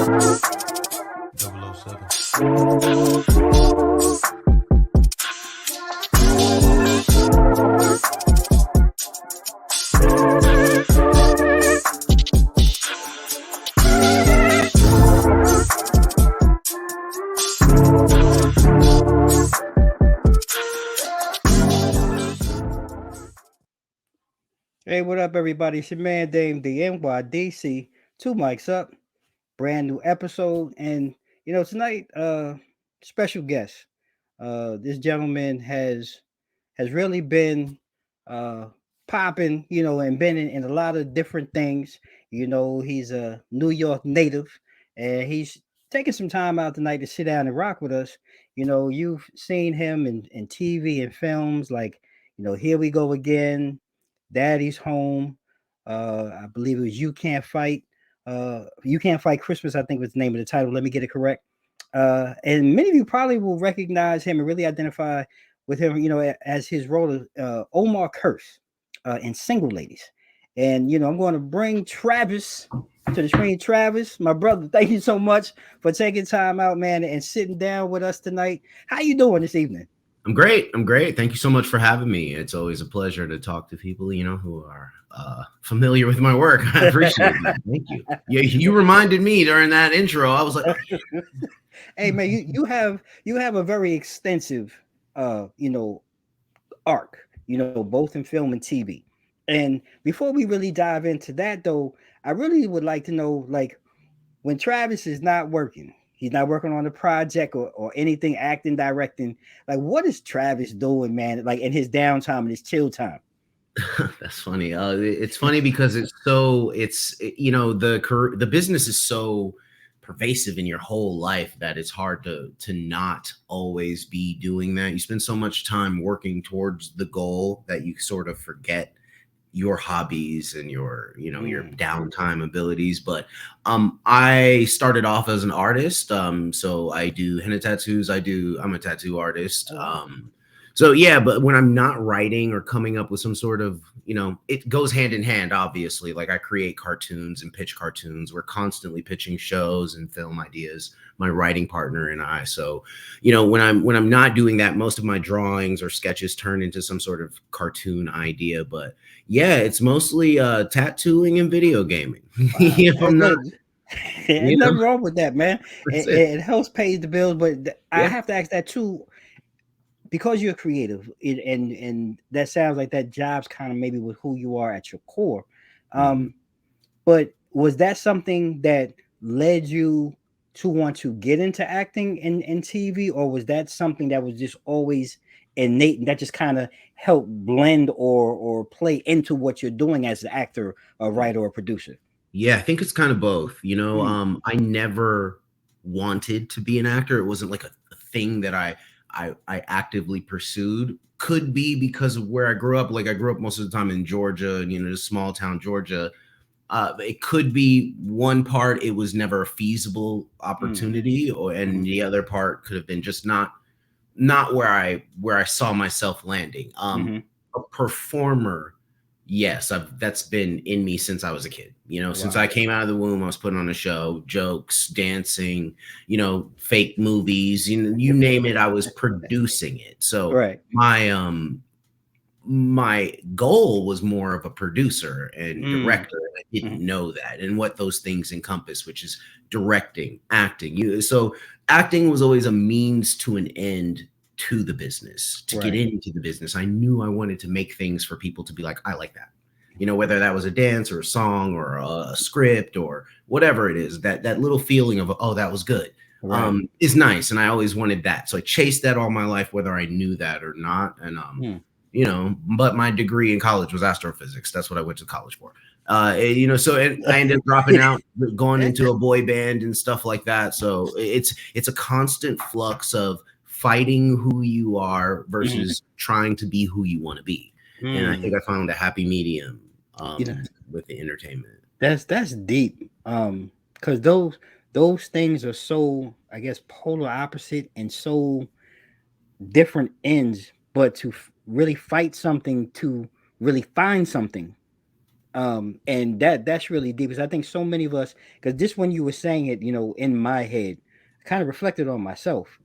007. Hey, what up, everybody? It's your man, Dame the NYDC. Two mics up, brand new episode. And, tonight, special guest. This gentleman has really been uh, popping, and been in a lot of different things. He's a New York native, and he's taking some time out tonight to sit down and rock with us. You've seen him in TV and films like, Here We Go Again, Daddy's Home. I believe it was You Can't Fight Christmas, I think was the name of the title. Let me get it correct. And many of you probably will recognize him and really identify with him, as his role of Omar Kearse in Single Ladies. And I'm going to bring Travis to the screen. Travis, my brother, thank you so much for taking time out, man, and sitting down with us tonight. How you doing this evening? I'm great. Thank you so much for having me. It's always a pleasure to talk to people, who are familiar with my work. I appreciate that. Thank you. Yeah, you reminded me during that intro. I was like, hey man, you have a very extensive arc, both in film and TV. And before we really dive into that though, I really would like to know, like, when Travis is not working, he's not working on a project or anything, acting, directing, like what is Travis doing, man, like in his downtime and his chill time? that's funny. It's funny because the business is so pervasive in your whole life that it's hard to not always be doing that. You spend so much time working towards the goal that you sort of forget your hobbies and your downtime abilities. But I started off as an artist, so I do henna tattoos. I'm a tattoo artist. So yeah, but when I'm not writing or coming up with some sort of, it goes hand in hand, obviously. Like I create cartoons and pitch cartoons. We're constantly pitching shows and film ideas, my writing partner and I. So, when I'm not doing that, most of my drawings or sketches turn into some sort of cartoon idea. But yeah, it's mostly tattooing and video gaming. If I'm not, There's nothing wrong with that, man. It helps pay the bills, but I yeah. have to ask that too, because you're creative, and that sounds like that job's kind of maybe with who you are at your core. Mhm. But was that something that led you to want to get into acting in TV, or was that something that was just always innate and that just kind of helped blend or play into what you're doing as an actor, a writer, or producer? Yeah, I think it's kind of both. Mm, I never wanted to be an actor. It wasn't like a thing that I actively pursued. Could be because of where I grew up. Like I grew up most of the time in Georgia, just small town Georgia. It could be one part it was never a feasible mm, opportunity, and mhm, the other part could have been just not where I saw myself landing. mhm. A performer, yes, that's been in me since I was a kid. Since I Wow. came out of the womb, I was putting on a show, jokes, dancing, fake movies, you name it, I was producing it. So Right. my goal was more of a producer and Mm, director. I didn't mhm. know that and what those things encompass, which is directing, acting. So acting was always a means to an end to the business, to get Right. into the business. I knew I wanted to make things for people to be like, I like that. Whether that was a dance or a song or a script or whatever it is, that little feeling of, oh, that was good, Right. is nice. And I always wanted that. So I chased that all my life, whether I knew that or not. And Mm. but my degree in college was astrophysics. That's what I went to college for. So I ended up dropping out, going into a boy band and stuff like that. So it's a constant flux of fighting who you are Mhm. versus trying to be who you want to be. And I think Mm. I found a happy medium You know, with the entertainment. that's deep. Because those things are so, I guess, polar opposite and so different ends, but to really fight something, to really find something, And that's really deep because I think so many of us, because just when you were saying it, in my head, I kind of reflected on myself,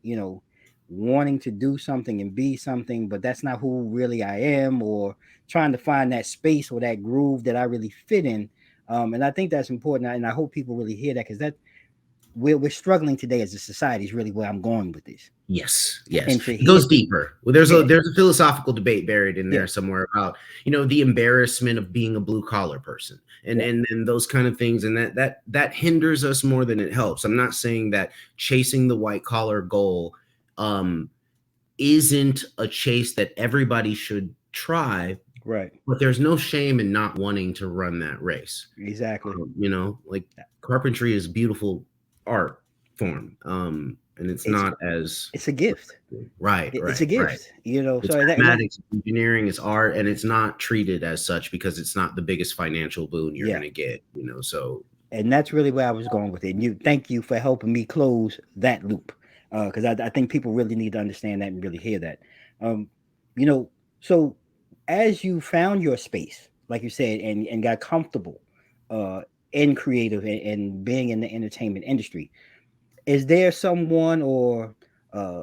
wanting to do something and be something, but that's not who really I am, or trying to find that space or that groove that I really fit in. And I think that's important, and I hope people really hear that, because that we're struggling today as a society is really where I'm going with this. Yes, yes. And to It hear, goes deeper. Well, there's a yeah, there's a philosophical debate buried in yeah, there somewhere about, the embarrassment of being a blue collar person, and yeah, and those kind of things, and that hinders us more than it helps. I'm not saying that chasing the white collar goal um isn't a chase that everybody should try, right, but there's no shame in not wanting to run that race. exactly. Like carpentry is beautiful art form, and it's It's not as it's a gift. right, It's a right, right. gift, It's So that, and that, mathematics, engineering, it's art, and it's not treated as such because it's not the biggest financial boon you're yeah, going to get. So and that's really where I was going with it. And thank you for helping me close that loop, because I think people really need to understand that and really hear that. Um, you know, so as you found your space, like you said, and got comfortable, uh, in creative and being in the entertainment industry, is there someone or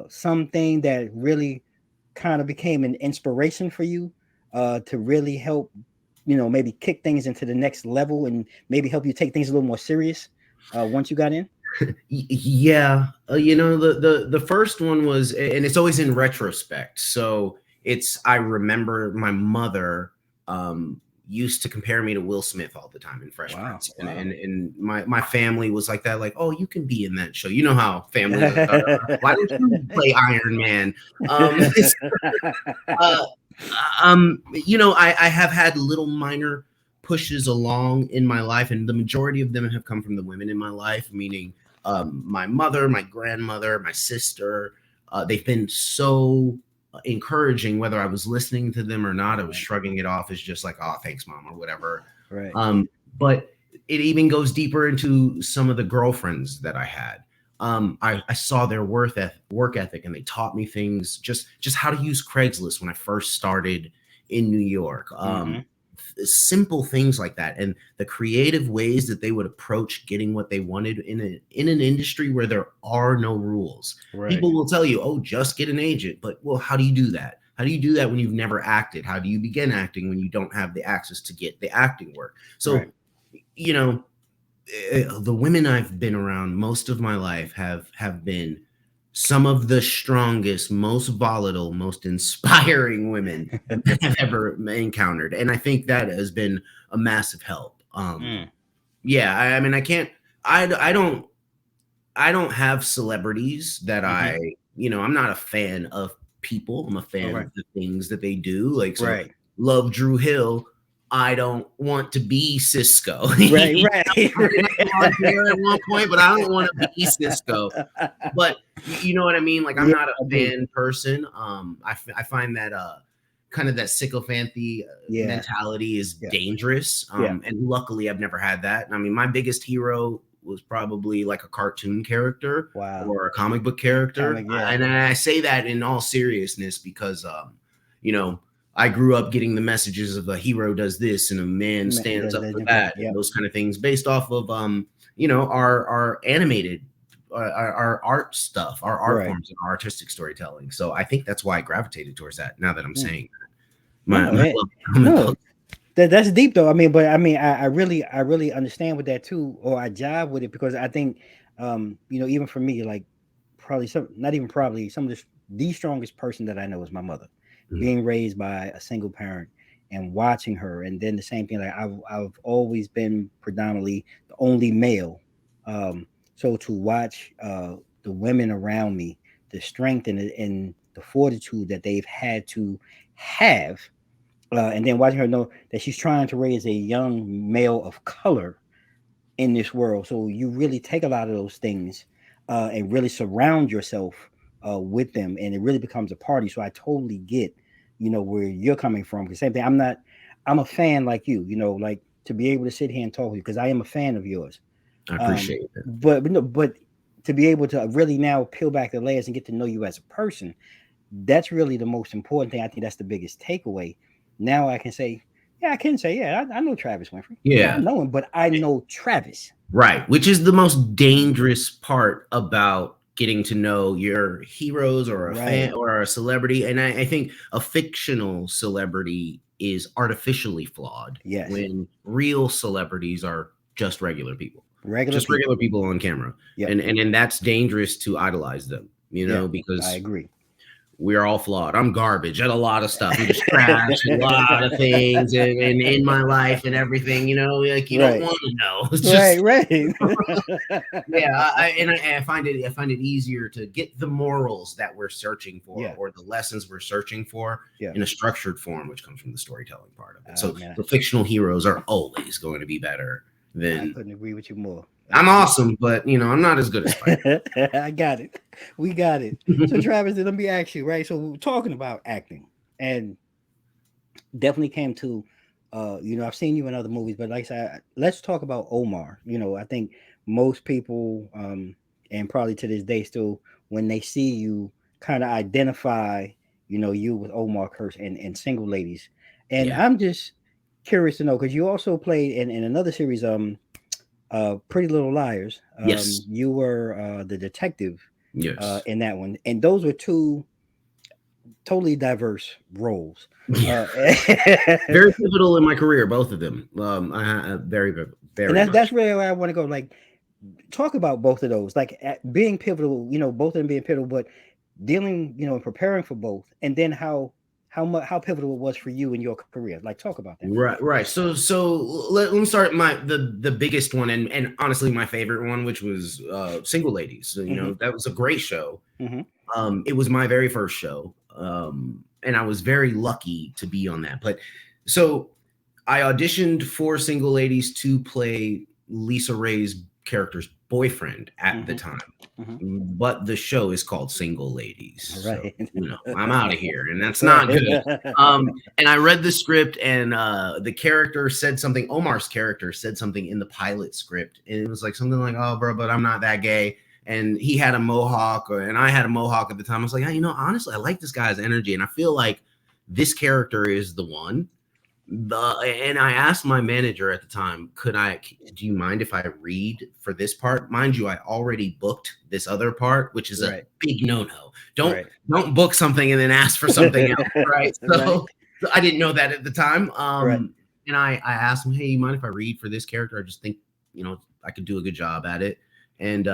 something that really kind of became an inspiration for you, to really help, maybe kick things into the next level and maybe help you take things a little more serious, once you got in? yeah, the first one was, and it's always in retrospect. So I remember my mother used to compare me to Will Smith all the time in Fresh Wow, Prince, and wow. my family was like that, like, oh, you can be in that show. You know how families are. Why don't you play Iron Man? Uh, I have had little minor pushes along in my life, and the majority of them have come from the women in my life, meaning my mother, my grandmother, my sister. They've been so encouraging, whether I was listening to them or not. I was Right, shrugging it off as just like, oh, thanks, mom, or whatever. right, But it even goes deeper into some of the girlfriends that I had. I saw their work ethic, and they taught me things, just how to use Craigslist when I first started in New York. mm-hmm, Simple things like that, and the creative ways that they would approach getting what they wanted in an industry where there are no rules. right, People will tell you, "Oh, just get an agent," but well, how do you do that? How do you do that when you've never acted? How do you begin acting when you don't have the access to get the acting work? right, So, you know, the women I've been around most of my life have been some of the strongest, most volatile, most inspiring women I've ever encountered, and I think that has been a massive help. mm, Yeah, I mean, I can't, I don't, I don't have celebrities that mm-hmm, I'm not a fan of people. I'm a all fan right, of the things that they do. Like, so right, love Drew Hill. I don't want to be Cisco. right, right, I did have long hair at one point, but I don't want to be Cisco. But you know what I mean? Like, I'm yeah, not a I do, fan person. I find that kind of that sycophancy yeah, mentality is yeah, dangerous. yeah, And luckily, I've never had that. I mean, my biggest hero was probably like a cartoon character wow, or a comic book character. comic, yeah, And I say that in all seriousness because, you know, I grew up getting the messages of a hero does this and a man stands up for that and yeah, those kind of things based off of, our animated, our art stuff, our art right. forms and our artistic storytelling. So I think that's why I gravitated towards that. Now that I'm Mm. saying that. My No, love of comic no, books. that's deep though. I mean, but I mean, I really understand with that too, or I jive with it because I think, even for me, like probably not even probably some of the strongest person that I know is my mother, Mhm. being raised by a single parent and watching her, and then the same thing. Like I've always been predominantly the only male, so to watch the women around me, the strength and the fortitude that they've had to have, and then watching her know that she's trying to raise a young male of color in this world. So you really take a lot of those things, and really surround yourself with them, and it really becomes a party. So I totally get, where you're coming from. The same thing. I'm a fan like you. Like to be able to sit here and talk with you because I am a fan of yours. I Um, appreciate it. but no, but to be able to really now peel back the layers and get to know you as a person, that's really the most important thing. I think that's the biggest takeaway. Now I can say, Yeah, I can say, yeah, I know Travis Winfrey. Not Yeah. know him, but I know Travis. Right, which is the most dangerous part about getting to know your heroes or a fan Right. or a celebrity. And I think a fictional celebrity is artificially flawed Yes. when real celebrities are Regular just people. regular people on camera. Yep. And that's dangerous to idolize them, Yeah. I because agree. we're all flawed. I'm garbage at a lot of stuff. I'm just trash at a lot of things and in my life and everything, like you don't Right. want to know. It's Right. just Right. yeah, I find it easier to get the morals that we're searching for Yeah. or the lessons we're searching for Yeah. in a structured form, which comes from the storytelling part of it. So Man, the fictional heroes are always going to be better I than couldn't agree with you more. I'm awesome, but I'm not as good as Spike. I got it. We got it. So, Travis, let me ask you, right? So, we're talking about acting, and definitely came to, I've seen you in other movies, but like I said, let's talk about Omar. I think most people, and probably to this day still, when they see you, kind of identify, you with Omar Kearse and Single Ladies. And Yeah. I'm just curious to know because you also played in another series, Pretty Little Liars. Yes. You were the detective Yes. in that one, and those were two totally diverse roles. Yeah. Uh, Very pivotal in my career, both of them. Very, and very that's much. really where I want to go. Like, talk about both of those, like being pivotal. Both of them being pivotal, but dealing, and preparing for both, and then how pivotal it was for you in your career. Like, talk about that for me. Right, right. So let me start the biggest one and honestly my favorite one, which was Single Ladies. So, Hmm. that was a great show. Hmm. It was my very first show, and I was very lucky to be on that. But so I auditioned for Single Ladies to play Lisa Ray's character's boyfriend at the Hmm. time, Hmm. but the show is called Single Ladies, so Right. I'm out of here, and that's not Right. good. And I read the script, and the character said something. Omar's character said something in the pilot script, and it was like something like, "Oh, bro, but I'm not that gay." And he had a mohawk, and I had a mohawk at the time. I was like, honestly, I like this guy's energy, and I feel like this character is the one. And I asked my manager at the time, do you mind if I read for this part? Mind you, I already booked this other part, which is a Right. big no-no. Don't Right. don't book something and then ask for something else, right? Right. So I didn't know that at the time. Right. And I asked him, hey, you mind if I read for this character? I just think, I could do a good job at it. And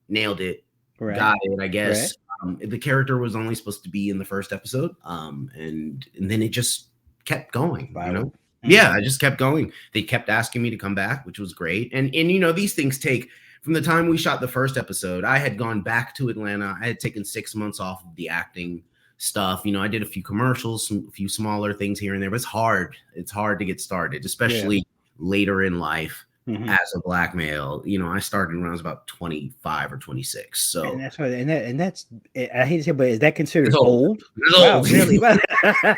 nailed it. Right. Got it, I Right. guess. The character was only supposed to be in the first episode. And then it just kept going. Viral. Yeah, I just kept going. They kept asking me to come back, which was great. And these things take from the time we shot the first episode. I had gone back to Atlanta. I had taken 6 months off of the acting stuff. I did a few commercials, a few smaller things here and there, but it's hard. It's hard to get started, Yeah. especially later in life. Hmm. As a Black male, I started when I was about 25 or 26. And So that's what, and that's, I hate to say, but is that considered it's old. old? It's Wow, old. really? Yeah,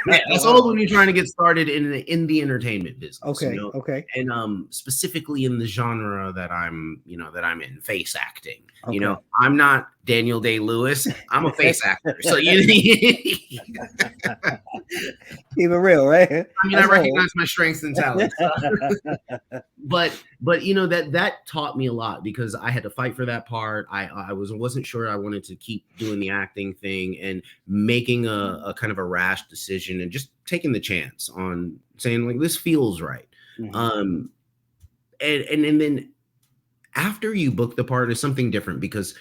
it's old when you're trying to get started in the entertainment business. Okay. Okay. And specifically in the genre that I'm in, face acting. Okay. I'm not Daniel Day-Lewis. I'm a face actor. So Keep it real, right? I recognize my strengths and talents. But that taught me a lot because I had to fight for that part. I wasn't sure I wanted to keep doing the acting thing and making a kind of a rash decision and just taking the chance on saying like this feels right. Mm-hmm. And then after you book the part is something different because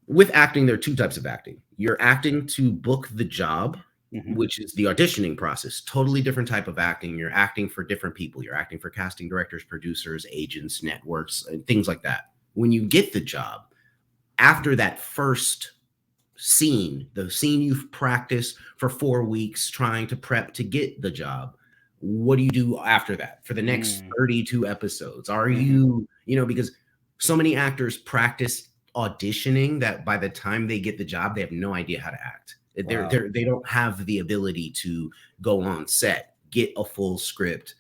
with acting there are two types of acting. You're acting to book the job, Mm-hmm. which is the auditioning process. Totally different type of acting. You're acting for different people. You're acting for casting directors, producers, agents, networks, and things like that. When you get the job, after that first scene, the scene you've practiced for 4 weeks trying to prep to get the job, what do you do after that for the next 32 episodes? Are you, because so many actors practice auditioning that by the time they get the job, they have no idea how to act. Wow. They don't have the ability to go on set, get a full script,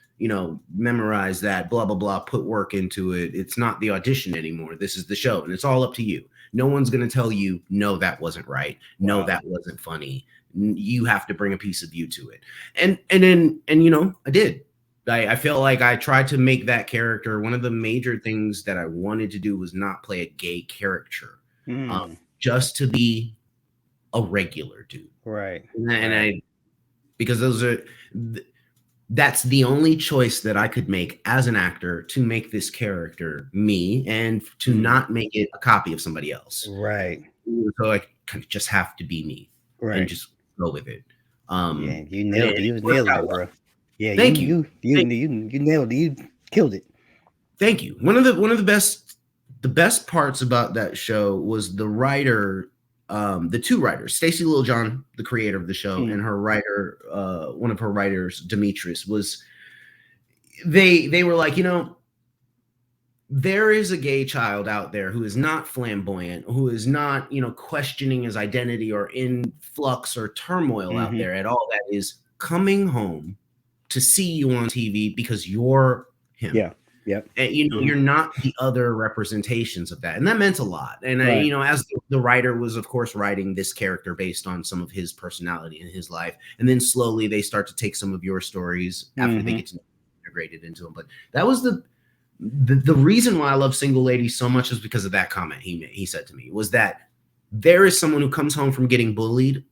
memorize that, blah, blah, blah, put work into it. It's not the audition anymore. This is the show and it's all up to you. No one's going to tell you, no, that wasn't right. No, Wow. that wasn't funny. You have to bring a piece of you to it. And then I did. I feel like I tried to make that character. One of the major things that I wanted to do was not play a gay character, um, Mm, just to be a regular dude. right, And right. I because that's the only choice that I could make as an actor to make this character me and to Mm, not make it a copy of somebody else. right, So I kind of just have to be me and right. just go with it. Yeah, you And nailed it. it You worked nailed out it, well. bro. Yeah, you Thank you. you you Thank you you nailed it. You killed it. Thank you. One of the best parts about that show was the writer, the two writers, Stacey Littlejohn, the creator of the show, Mm, and her writer, one of her writers, Demetrius, was they were like, there is a gay child out there who is not flamboyant, who is not, questioning his identity or in flux or turmoil out mm-hmm. there at all, that is coming home to see you on TV because you're him. Yeah. Yep. And, Mm-hmm. you're not the other representations of that. And that meant a lot. And I, Right. as the writer was, of course, writing this character based on some of his personality in his life. And then slowly they start to take some of your stories after they Mm-hmm. get to integrate it into them. But that was the reason why I love Single Ladies so much is because of that comment he made. He said to me was that there is someone who comes home from getting bullied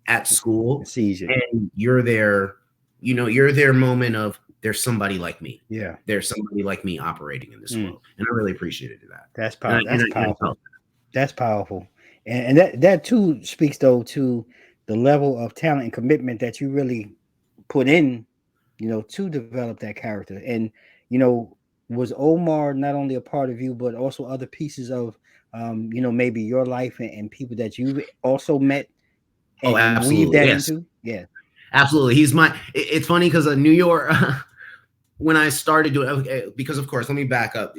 at school, Sees you. and you're there, you're their moment of there's somebody like me. Yeah. There's somebody like me operating in this Mm. world, and I really appreciated that. That's And I, powerful. and That's I, and I powerful. felt That's powerful. And that too speaks though to the level of talent and commitment that you really put in, to develop that character. And you know, was Omar not only a part of you, but also other pieces of, maybe your life and people that you've also met oh, and weave absolutely, that yes, into? Yeah. absolutely. He's my. It's funny because New York. When I started doing, okay, because of course, let me back up.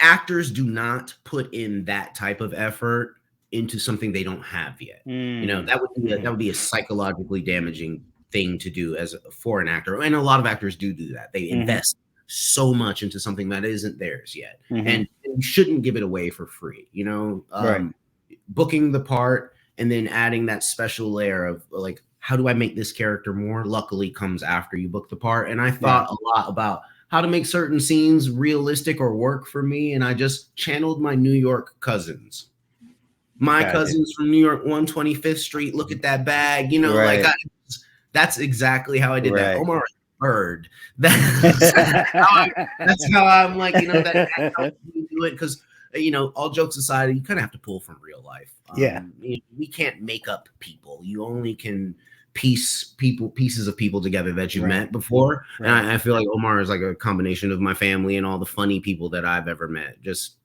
Actors do not put in that type of effort into something they don't have yet. Mm. That would be a psychologically damaging thing to do as for an actor, and a lot of actors do that. They Mm-hmm. invest so much into something that isn't theirs yet, Mm-hmm. and you shouldn't give it away for free. Right. Booking the part and then adding that special layer of like, how do I make this character more? Luckily, comes after you book the part, and I Yeah. thought a lot about how to make certain scenes realistic or work for me. And I just channeled my New York cousins. My Gotcha. cousins from New York, 125th Street. Look at that bag. Right. That's exactly how I did that. Right. Omar is a bird. That's how I'm like, that's how we do it. Because, all jokes aside, you kind of have to pull from real life. Yeah. We can't make up people. You only can pieces of people together that you Right. met before. Right. And I feel like Omar is like a combination of my family and all the funny people that I've ever met. Just,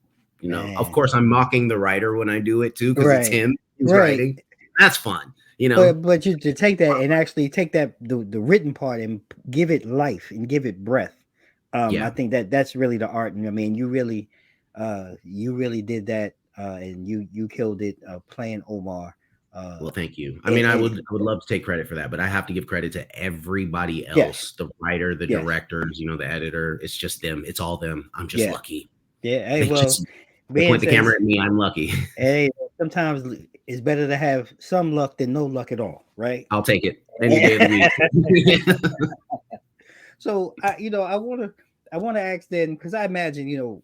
of Man. course, I'm mocking the writer when I do it too, because it's Right. him who's Right. writing. That's fun, But you to take that and actually take that the written part and give it life and give it breath. I Yeah. think that's really the art. And I mean, you really did that, and you killed it, playing Omar. Well, thank you. I mean, And I would love to take credit for that, but I have to give credit to everybody yes, else, the writer, the yes, directors, the editor. It's just them. It's all them. I'm just yeah, lucky. yeah. Hey, They well, just they Ben point the camera says, at me. I'm lucky. hey, sometimes it's better to have some luck than no luck at all, right? I'll take it any day of the week. So I want to ask then, because I imagine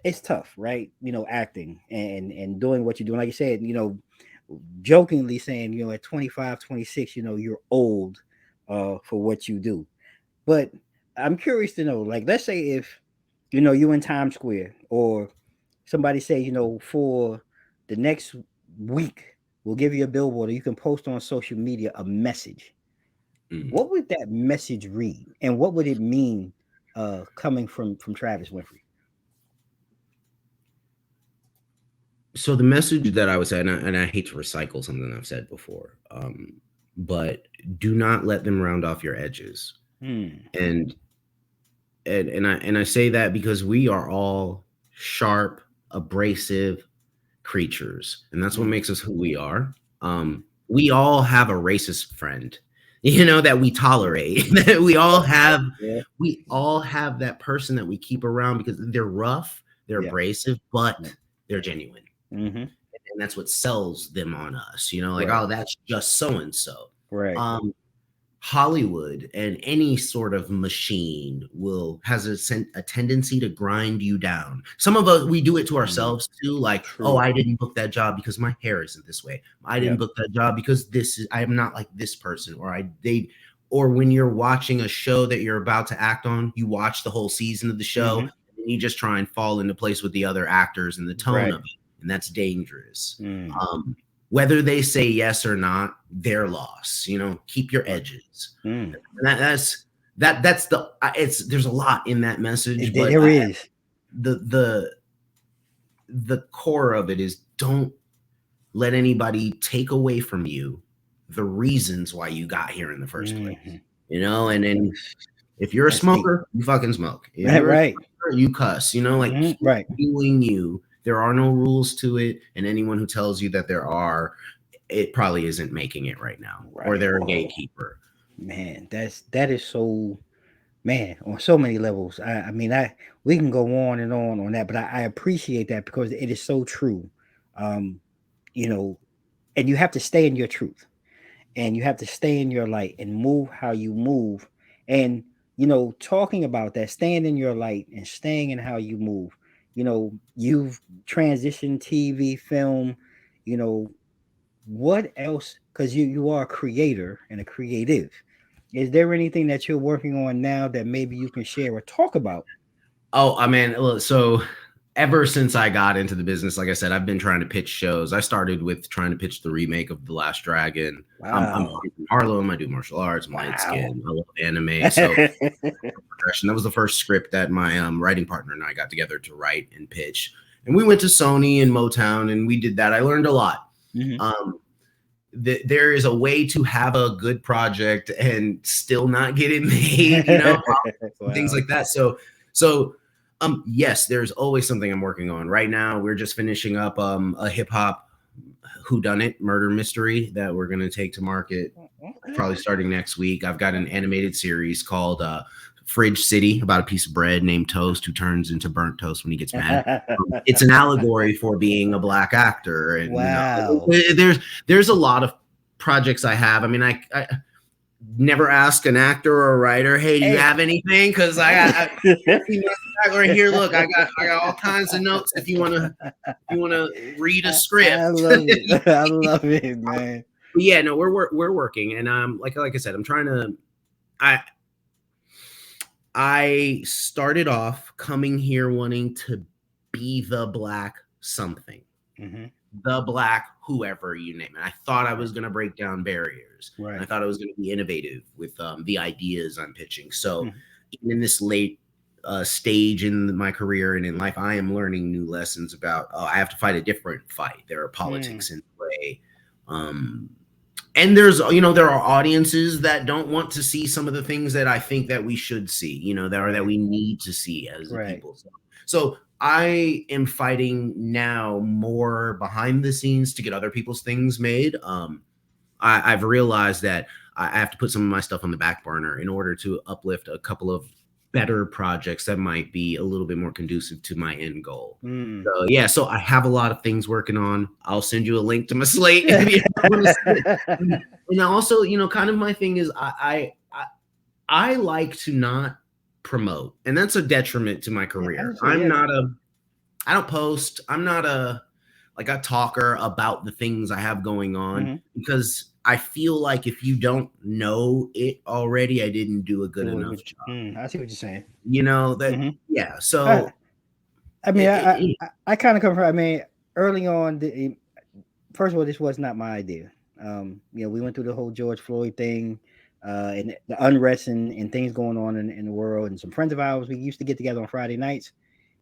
it's tough, right? Acting and doing what you're doing. Like you said, jokingly saying, at 25, 26, you're old for what you do. But I'm curious to know, like, let's say if, you in Times Square or somebody say, for the next week, we'll give you a billboard or you can post on social media a message. Mm. What would that message read? And what would it mean coming from Travis Winfrey? So the message that I would say, and I hate to recycle something I've said before, but do not let them round off your edges. Hmm. And I say that because we are all sharp, abrasive creatures, and that's what Hmm. makes us who we are. We all have a racist friend, that we tolerate. we all have Yeah. we all have that person that we keep around because they're rough, they're Yeah. abrasive, but they're genuine. Mm-hmm. And that's what sells them on us, like, Right. oh, that's just so and so. Right. Hollywood and any sort of machine will has a tendency to grind you down. Some of us, we do it to Mm, ourselves too. Like, oh, true. I didn't book that job because my hair isn't this way. I didn't Yep. book that job because I am not like this person, or when you're watching a show that you're about to act on, you watch the whole season of the show Hmm. and you just try and fall into place with the other actors and the tone Right. of it. And that's dangerous. Mm, Whether they say yes or not, their loss. Keep your right. edges. Mm. And that's the it's there's a lot in that message, but There is. the the core of it is don't let anybody take away from you the reasons why you got here in the first place. Hmm. And if you're a That's deep. smoker, you fucking smoke. If Right. you're a Right. smoker, you cuss. Like, keep Right. doing you. There are no rules to it, and anyone who tells you that there are, it probably isn't making it right now, or Right. they're a gatekeeper. Man, that is so, man, on so many levels. I mean, we can go on that, but I appreciate that because it is so true. Um, you know, and you have to stay in your truth, and you have to stay in your light and move how you move. And talking about that, staying in your light and staying in how you move. You've transitioned TV, film. You know, what else? Because you are a creator and a creative. Is there anything that you're working on now that maybe you can share or talk about? Oh, I mean, look, so ever since I got into the business, like I said, I've been trying to pitch shows. I started with trying to pitch the remake of The Last Dragon. I'm Wow. from Harlem. I do martial arts. I'm light Wow. skin. I love anime. So progression. That was the first script that my writing partner and I got together to write and pitch. And we went to Sony and Motown and we did that. I learned a lot. Mhm. Um, there is a way to have a good project and still not get it made, things Wow. like that. So yes, there's always something I'm working on. Right now, we're just finishing up a hip hop whodunit murder mystery that we're gonna take to market Okay. probably starting next week. I've got an animated series called Fridge City about a piece of bread named Toast who turns into burnt toast when he gets mad. It's an allegory for being a black actor, and Wow. there's a lot of projects I have. I mean, I never ask an actor or a writer, "Hey, do you Hey. have anything?" Because I right here. Look, I got all kinds of notes. If you wanna read a I script. love it. I love it, man. But yeah, no, we're working, and like I said, I'm trying to. I I started off coming here wanting to be the black something, Hmm. the black whoever you name it. I thought I Right. was going to break down barriers. And I Right. thought I was going to be innovative with the ideas I'm pitching. So Mhm. even in this late stage in my career and in life, I am learning new lessons about I have to fight a different fight. There are Mm. politics in play. Um, and there are audiences that don't want to see some of the things that I think that we should see, that Right. we need to see as a Right. people. So I am fighting now more behind the scenes to get other people's things made. I've realized that I have to put some of my stuff on the back burner in order to uplift a couple of better projects that might be a little bit more conducive to my end goal. Mm. So yeah, so I have a lot of things working on. I'll send you a link to my slate if you want to see it. And also, kind of my thing is I like to not promote, and that's a detriment to my Yeah, I career. would say, yeah. I don't post. I'm not a talker about the things I have going on Hmm. because I feel like if you don't know it already, I didn't do a good enough job. I see what you're saying. That Hmm. yeah. I, So I mean, it, I it, I, I kind of come from. I mean, early on, first of all, this was not my idea. We went through the whole George Floyd thing, and the unrest and things going on in the world. And some friends of ours, we used to get together on Friday nights,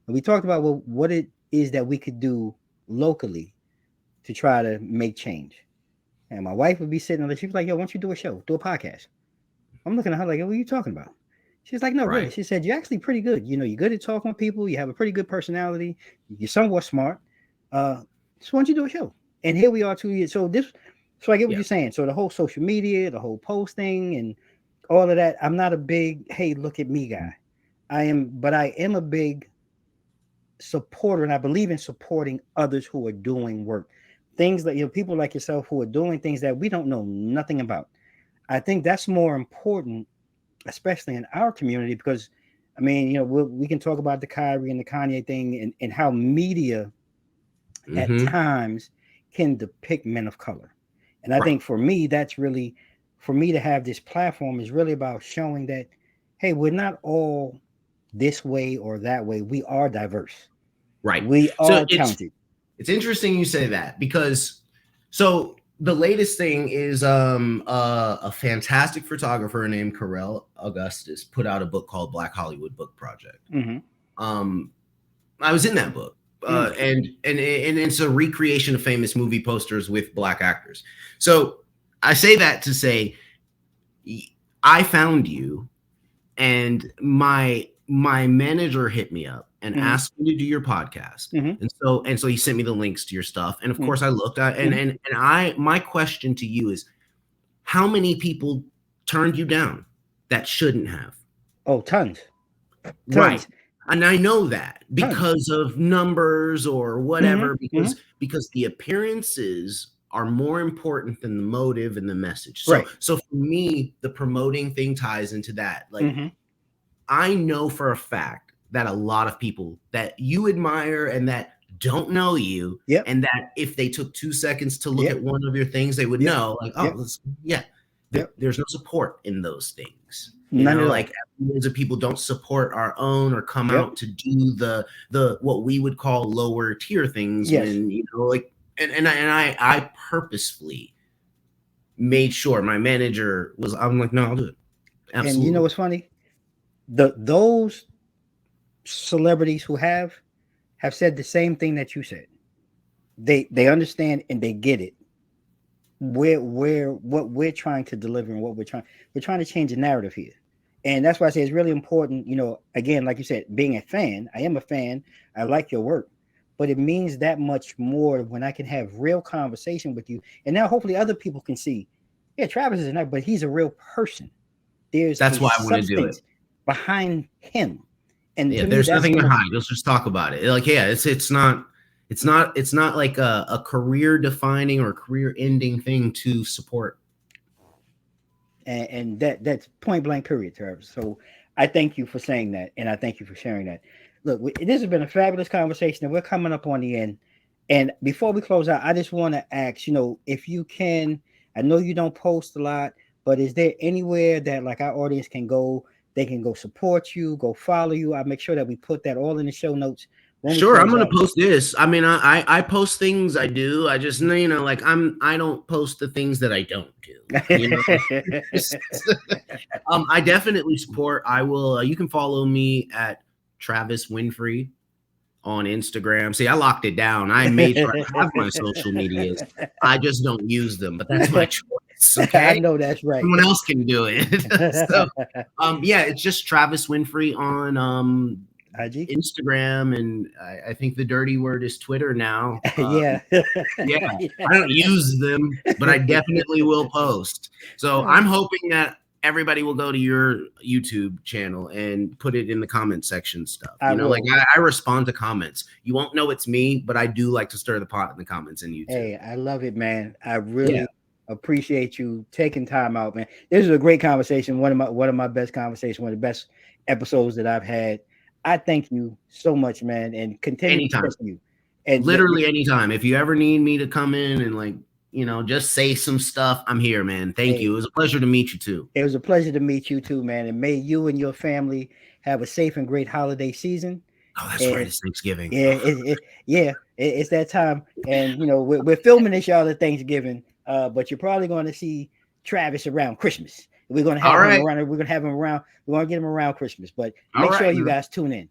and we talked about what it is that we could do locally to try to make change. And my wife would be sitting there. She was like, "Yo, why don't you do a show, do a podcast?" I'm looking at her like, "What are you talking about?" She's like, "No, really." right. She said, "You're actually pretty good. You're good at talking with people. You have a pretty good personality. You're somewhat smart. Uh, so why don't you do a show?" And here we are 2 years. So I get what Yeah. you're saying. So the whole social media, the whole posting, and all of that. I'm not a big, "Hey, look at me" guy. But I am a big supporter, and I believe in supporting others who are doing work. Things that people like yourself who are doing things that we don't know nothing about. I think that's more important, especially in our community, because I mean, we can talk about the Kyrie and the Kanye thing, and how media at Mm-hmm. times can depict men of color. And I Right. think for me, that's really, for me to have this platform is really about showing that, hey, we're not all this way or that way. We are diverse. Right. We So are it's talented. it's interesting you say that because so the latest thing is a fantastic photographer named Carell Augustus put out a book called Black Hollywood Book Project. Mm-hmm. Um I was in that book. Mm. And it's a recreation of famous movie posters with black actors. So I say that to say I found you, and my manager hit me up and Mm-hmm. asked me to do your podcast. Mm-hmm. And so he sent me the links to your stuff. And of Mm-hmm. course I looked at and I my question to you is how many people turned you down that shouldn't have? Oh, tons, Right. tons, And I know that tons. because of numbers or Mm-hmm. whatever, Mm-hmm. because the appearances are more important than the motive and the message. So Right. so for me, the promoting thing ties into that. Like Mm-hmm. I know for a fact that a lot of people that you admire and that don't know you, Yep. and that if they took 2 seconds to look Yep. at one of your things, they would Yep. know, like, oh, Yep. yeah, Yep. there's no support in those things. None at all. Like millions of people don't support our own or come Yep. out to do the what we would call lower tier things Yes. when like and I purposefully made sure my manager was. I'm like, no, I'll do it. And you know Absolutely. what's funny? Those celebrities who have said the same thing that you said. They understand and they get it. Where what we're trying to deliver and what we're trying to change the narrative here. And that's why I say it's really important, again, like you said, being a fan. I am a fan. I like your work. But it means that much more when I can have real conversation with you. And now hopefully other people can see, yeah, Travis is nice, but he's a real person. There's That's a why I want to do it. substance behind him. And Yeah, to me, there's that's nothing the to most. hide. Let's just talk about it. Like, yeah, it's not like a career defining or career ending thing to support. And that's point blank period, Travis. So I thank you for saying that, and I thank you for sharing that. Look, this has been a fabulous conversation, and we're coming up on the end. And before we close out, I just want to ask, if you can, I know you don't post a lot, but is there anywhere that like our audience can go? They can go support you, go follow you. I'll make sure that we put that all in the show notes when we Sure, I'm close gonna out. post this. I mean, I post things I do. I just like I don't post the things that I don't do. I definitely support. I will. You can follow me at Travis Winfrey on Instagram. See, I locked it down. I made sure I have my social medias. I just don't use them, but that's my choice. I Okay, know that's right. someone else can do it. So, yeah, it's just Travis Winfrey on IG. Instagram, and I think the dirty word is Twitter now. Yeah. Yeah, I don't use them, but I definitely will post. So I'm hoping that everybody will go to your YouTube channel and put it in the comment section stuff. I Like will. I respond to comments. You won't know it's me, but I do like to stir the pot in the comments in YouTube. Hey, I love it, man. I Yeah. really appreciate you taking time out, man. This is a great conversation. One of my best conversations, one of the best episodes that I've had. I thank you so much, man, and continue to Anytime. push you. And Literally anytime. If you ever need me to come in and just say some stuff, I'm here, man. Thank hey, you. It was a pleasure to meet you too. it was a pleasure to meet you too, man. And may you and your family have a safe and great holiday season. Oh, that's right. And It's Thanksgiving. yeah, it's that time. And we're filming this y'all at Thanksgiving. But you're probably going to see Travis around Christmas. We're gonna All have him right. around. We're gonna have him around. We're gonna get him around Christmas. But All make sure right, you man. guys tune in,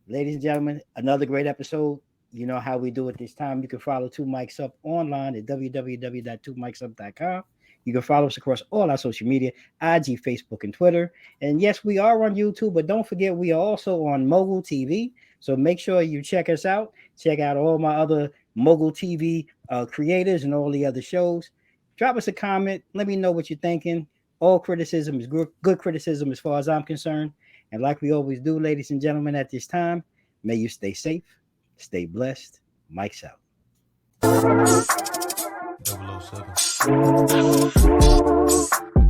ladies and gentlemen. Another great episode. You know how we do it this time. You can follow Two Mics Up online at www.twomicsup.com. You can follow us across all our social media, IG, Facebook, and Twitter. And yes, we are on YouTube, but don't forget we are also on Mogul TV. So make sure you check us out. Check out all my other Mogul TV creators and all the other shows. Drop us a comment. Let me know what you're thinking. All criticism is good criticism as far as I'm concerned. And like we always do, ladies and gentlemen, at this time, may you stay safe, stay blessed. Mike's out. episode 7.